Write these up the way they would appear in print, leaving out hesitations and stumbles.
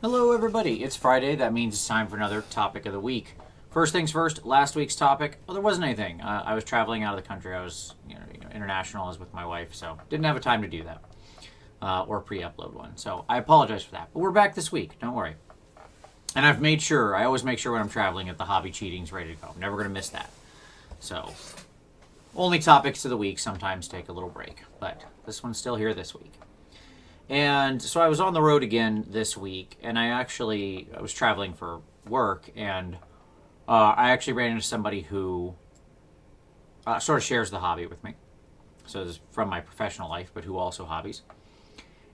Hello, everybody. It's Friday. That means it's time for another topic of the week. First things first, last week's topic. Well, there wasn't anything. I was traveling out of the country. I was, international. I was with my wife, so didn't have a time to do that or pre-upload one. So I apologize for that. But we're back this week. Don't worry. And I've made sure. I always make sure when I'm traveling that the hobby cheating's ready to go. I'm never going to miss that. So only topics of the week. Sometimes take a little break, but this one's still here this week. And so I was on the road again this week, and I was traveling for work, and I actually ran into somebody who sort of shares the hobby with me. So this is from my professional life, but who also hobbies.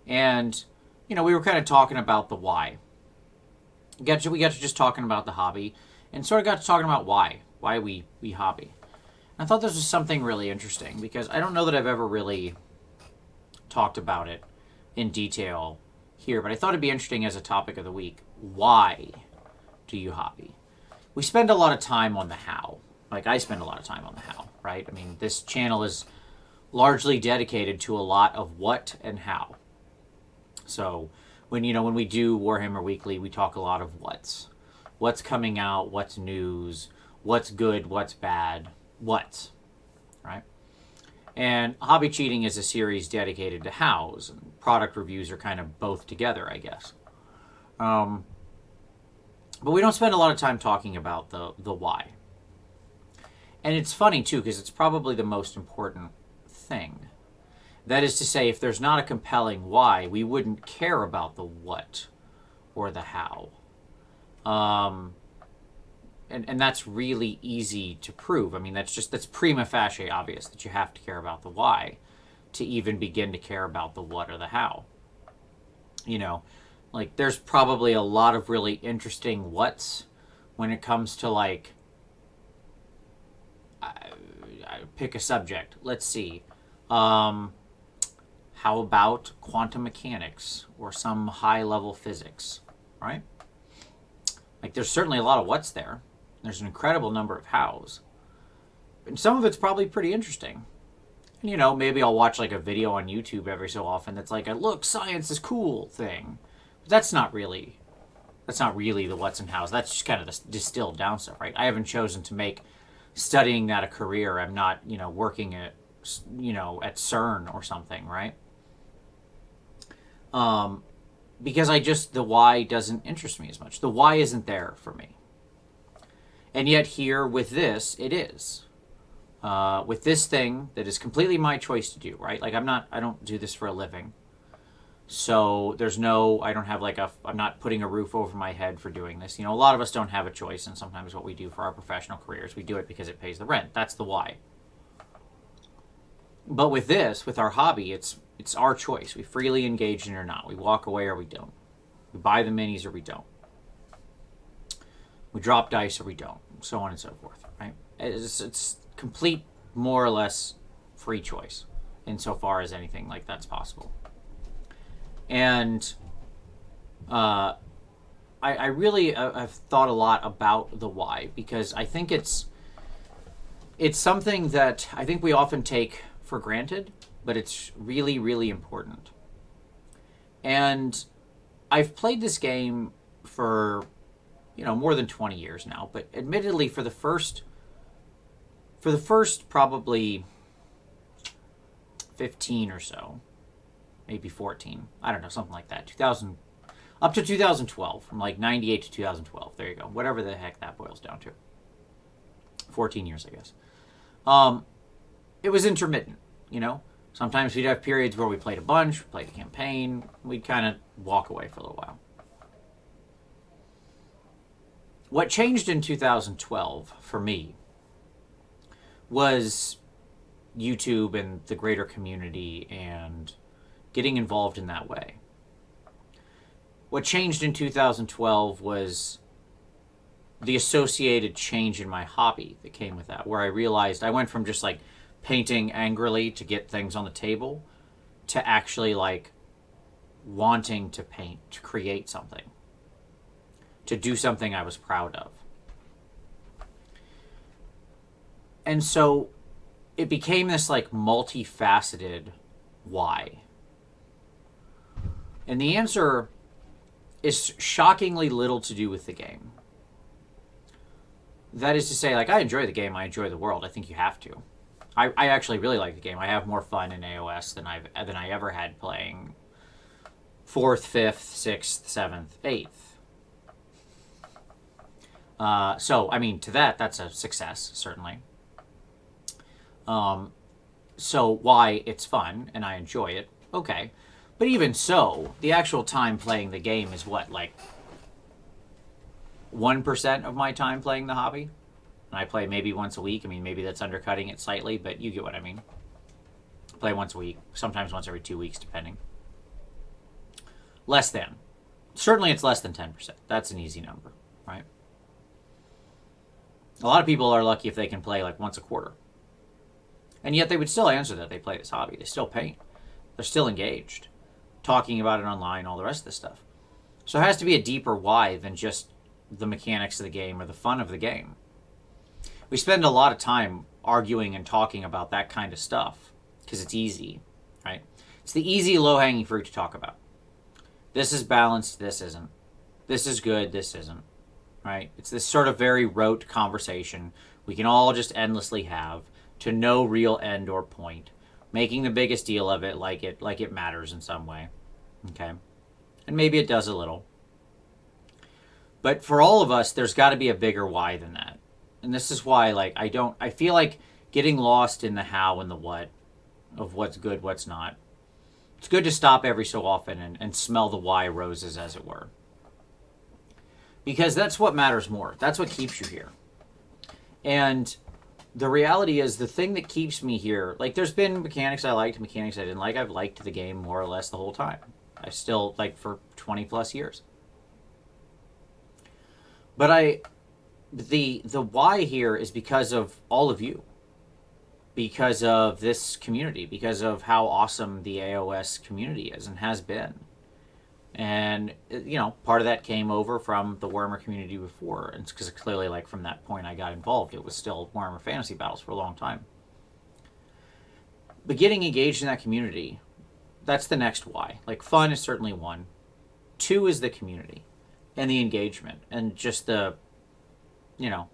And we were kind of talking about the why. We got to just talking about the hobby, and sort of got to talking about why we hobby. And I thought this was something really interesting because I don't know that I've ever really talked about it in detail here, but I thought it'd be interesting as a topic of the week. Why do you hobby? We spend a lot of time on the how. Like I spend a lot of time on the how, right? I mean, this channel is largely dedicated to a lot of what and how. So when we do Warhammer Weekly, we talk a lot of what's coming out, what's news, what's good, what's bad, what's right. And Hobby Cheating is a series dedicated to hows, and product reviews are kind of both together, I guess. Um, but we don't spend a lot of time talking about the why. And it's funny too because it's probably the most important thing. That is to say, if there's not a compelling why, we wouldn't care about the what or the how. Um, and that's really easy to prove. I mean, that's prima facie obvious that you have to care about the why to even begin to care about the what or the how. You know, like there's probably a lot of really interesting what's when it comes to I pick a subject. Let's see. Um, how about quantum mechanics or some high level physics, right? Like there's certainly a lot of what's there. There's an incredible number of hows. And some of it's probably pretty interesting. And maybe I'll watch like a video on YouTube every so often that's like a look, science is cool thing. But that's not really the what's and hows. That's just kind of the distilled down stuff, right? I haven't chosen to make studying that a career. I'm not, working at CERN or something, right? Um, because the why doesn't interest me as much. The why isn't there for me. And yet here with this, it is. With this thing that is completely my choice to do, right? Like I don't do this for a living. So I don't have I'm not putting a roof over my head for doing this. A lot of us don't have a choice, and sometimes what we do for our professional careers, we do it because it pays the rent. That's the why. But with our hobby, it's our choice. We freely engage in it or not. We walk away or we don't. We buy the minis or we don't. We drop dice or we don't. So on and so forth, right? It's complete, more or less, free choice insofar as anything like that's possible. And I really have thought a lot about the why because I think it's something that I think we often take for granted, but it's really, really important. And I've played this game for more than 20 years now, but admittedly for the first probably 15 or so, maybe 14, I don't know, something like that, 2000 up to 2012, from like 98 to 2012. There you go. Whatever the heck that boils down to. 14 years, I guess. Um, it was intermittent, you know? Sometimes we'd have periods where we played a bunch, we played a campaign, we'd kind of walk away for a little while. What changed in 2012 for me was YouTube and the greater community and getting involved in that way. What changed in 2012 was the associated change in my hobby that came with that, where I realized I went from just like painting angrily to get things on the table to actually like wanting to paint, to create something, to do something I was proud of. And so it became this like multifaceted why. And the answer is shockingly little to do with the game. That is to say, like, I enjoy the game, I enjoy the world. I think you have to. I actually really like the game. I have more fun in AOS than I ever had playing 4th, 5th, 6th, 7th, 8th. So, I mean, to that's a success, certainly. So why it's fun and I enjoy it, okay. But even so, the actual time playing the game is what, like 1% of my time playing the hobby? And I play maybe once a week. I mean, maybe that's undercutting it slightly, but you get what I mean. Play once a week, sometimes once every 2 weeks, depending. Less than. Certainly it's less than 10%. That's an easy number, right? A lot of people are lucky if they can play like once a quarter. And yet they would still answer that they play this hobby. They still paint. They're still engaged. Talking about it online, all the rest of this stuff. So it has to be a deeper why than just the mechanics of the game or the fun of the game. We spend a lot of time arguing and talking about that kind of stuff because it's easy, right? It's the easy, low-hanging fruit to talk about. This is balanced, this isn't. This is good, this isn't, right? It's this sort of very rote conversation we can all just endlessly have to no real end or point, making the biggest deal of it like it matters in some way, okay? And maybe it does a little. But for all of us, there's got to be a bigger why than that. And this is why, like, I feel like getting lost in the how and the what of what's good, what's not. It's good to stop every so often and smell the why roses, as it were. Because that's what matters more. That's what keeps you here. And the reality is the thing that keeps me here, like there's been mechanics I liked, mechanics I didn't like. I've liked the game more or less the whole time. I still, like, for 20 plus years. But the why here is because of all of you. Because of this community. Because of how awesome the AOS community is and has been. And, you know, part of that came over from the Warhammer community before. And it's because clearly, like, from that point I got involved, it was still Warhammer Fantasy Battles for a long time. But getting engaged in that community, that's the next why. Like, fun is certainly one. 2 is the community and the engagement and just the, you know,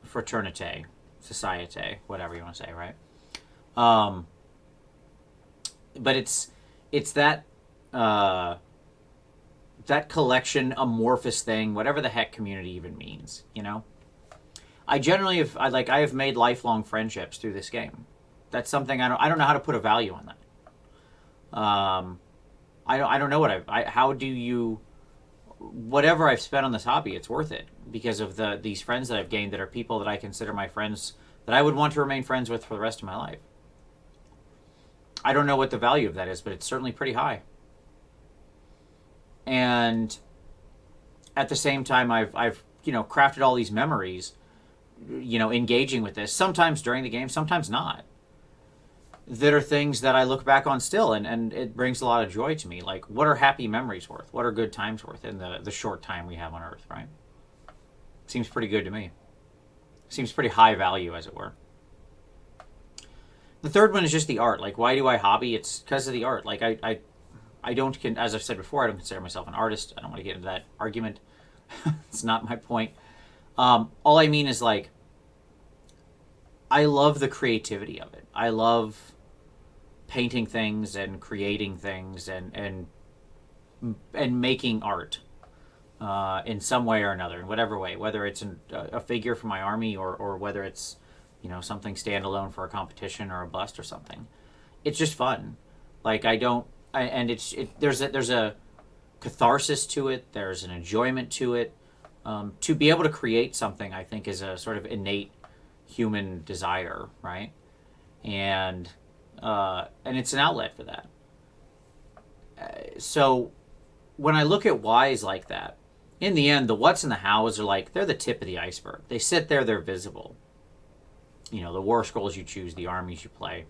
fraternity, society, whatever you want to say, right? But it's that that collection amorphous thing, whatever the heck community even means, you know. I generally have made lifelong friendships through this game. That's something I don't know how to put a value on that. I don't know what how do you, whatever I've spent on this hobby, it's worth it because of these friends that I've gained that are people that I consider my friends that I would want to remain friends with for the rest of my life. I don't know what the value of that is, but it's certainly pretty high. And at the same time, I've you know, crafted all these memories, you know, engaging with this, sometimes during the game, sometimes not, that are things that I look back on still, and it brings a lot of joy to me. Like, what are happy memories worth? What are good times worth in the short time we have on Earth, right? Seems pretty good to me. Seems pretty high value, as it were. The third one is just the art. Like, why do I hobby? It's because of the art. Like, I don't, as I've said before, I don't consider myself an artist. I don't want to get into that argument. It's not my point. All I mean is, like, I love the creativity of it. I love painting things and creating things and making art in some way or another, in whatever way, whether it's a figure for my army or whether it's, you know, something standalone for a competition or a bust or something. It's just fun. Like, there's a catharsis to it. There's an enjoyment to it. To be able to create something, I think, is a sort of innate human desire, right? And it's an outlet for that. So when I look at whys like that, in the end, the what's and the hows are like, they're the tip of the iceberg. They sit there, they're visible. You know, the war scrolls you choose, the armies you play.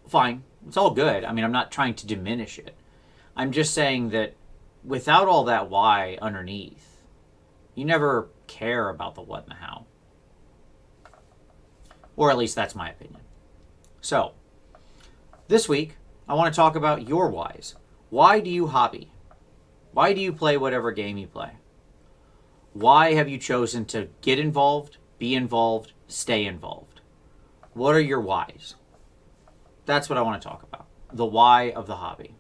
Fine. It's all good. I mean, I'm not trying to diminish it. I'm just saying that without all that why underneath, you never care about the what and the how. Or at least that's my opinion. So, this week, I want to talk about your whys. Why do you hobby? Why do you play whatever game you play? Why have you chosen to get involved, be involved, stay involved? What are your whys? That's what I want to talk about. The why of the hobby.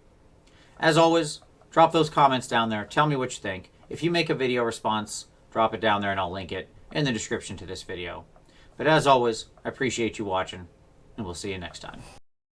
As always, drop those comments down there. Tell me what you think. If you make a video response, drop it down there and I'll link it in the description to this video. But as always, I appreciate you watching, and we'll see you next time.